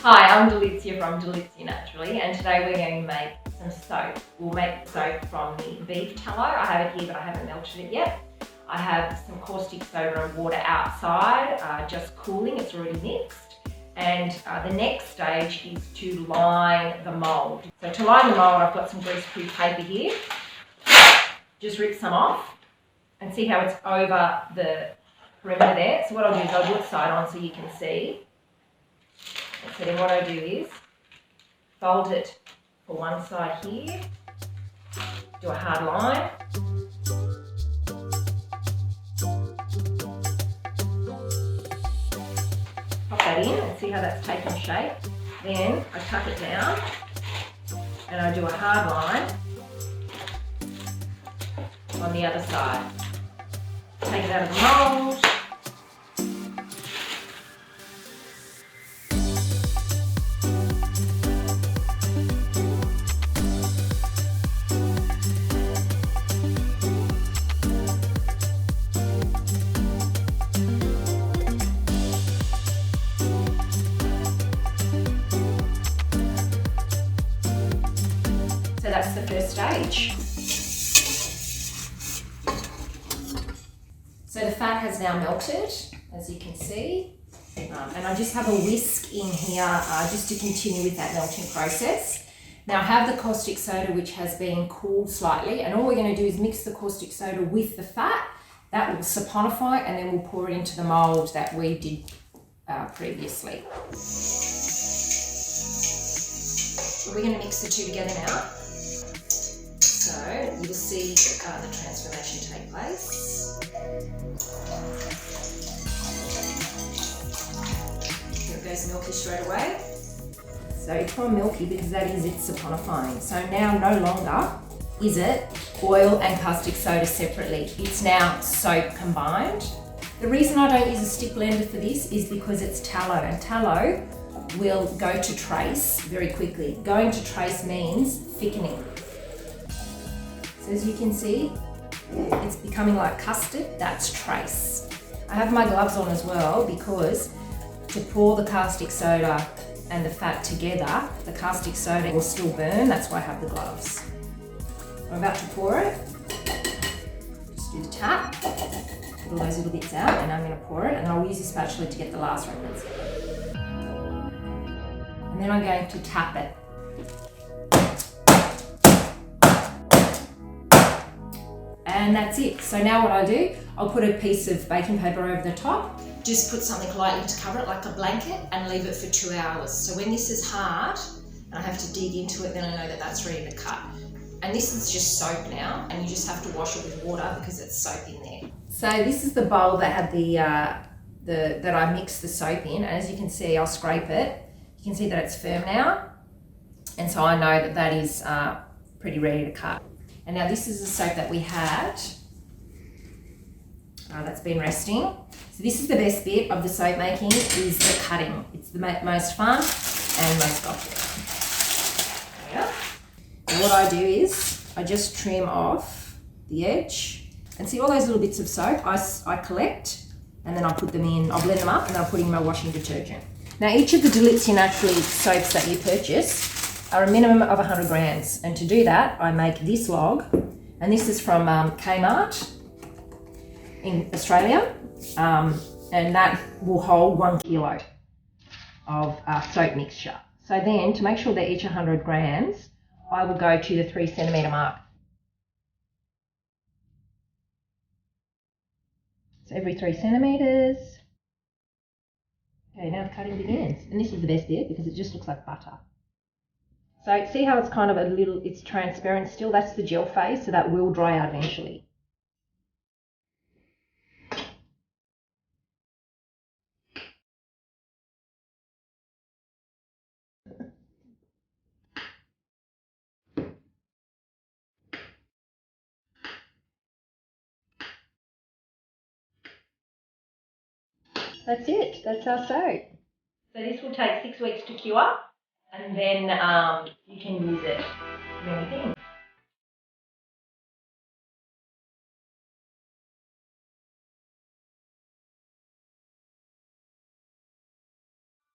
Hi, I'm Delizia from Delizia Naturally, and today we're going to make some soap. We'll make the soap from the beef tallow. I have it here, but I haven't melted it yet. I have some caustic soda and water outside, just cooling. It's already mixed. And the next stage is to line the mould. So to line the mould, I've got some greaseproof paper here. Just rip some off and see how it's over the perimeter there. So what I'll do is I'll put side on so you can see. So then what I do is fold it for one side here, do a hard line, pop that in and see how that's taking shape. Then I tuck it down and I do a hard line on the other side. Take it out of the mould. So that's the first stage. So the fat has now melted, as you can see. And I just have a whisk in here just to continue with that melting process. Now I have the caustic soda which has been cooled slightly, and all we're going to do is mix the caustic soda with the fat. That will saponify, and then we'll pour it into the mould that we did previously. So we're going to mix the two together now. So you'll see the transformation take place. Here it goes milky straight away. So it's gone milky because that is it saponifying. So now no longer is it oil and caustic soda separately. It's now soap combined. The reason I don't use a stick blender for this is because it's tallow, and tallow will go to trace very quickly. Going to trace means thickening. So as you can see, it's becoming like custard. That's trace. I have my gloves on as well because to pour the caustic soda and the fat together, the caustic soda will still burn. That's why I have the gloves. I'm about to pour it. Just do the tap, get all those little bits out, and I'm going to pour it, and I'll use a spatula to get the last remnants. And then I'm going to tap it. And that's it. So now what I do, I'll put a piece of baking paper over the top. Just put something lightly to cover it, like a blanket, and leave it for 2 hours. So when this is hard, and I have to dig into it, then I know that that's ready to cut. And this is just soap now, and you just have to wash it with water because it's soap in there. So this is the bowl that had that I mixed the soap in, and as you can see, I'll scrape it. You can see that it's firm now, and so I know that that is pretty ready to cut. And now this is the soap that we had that's been resting. So this is the best bit of the soap making, is the cutting. It's the most fun and most popular. There we go. And what I do is I just trim off the edge, and see all those little bits of soap I collect, and then I put them in, I'll blend them up, and I'll put in my washing detergent. Now each of the Delizia Naturally soaps that you purchase are a minimum of 100 grams. And to do that, I make this log, and this is from Kmart in Australia, and that will hold 1 kilo of soap mixture. So then, to make sure they're each 100 grams, I will go to the 3 centimetre mark. So every 3 centimetres. Okay, now the cutting begins. And this is the best bit because it just looks like butter. So see how it's kind of it's transparent still? That's the gel phase, so that will dry out eventually. That's it, that's our soap. So this will take 6 weeks to cure, and then you can use it for many things.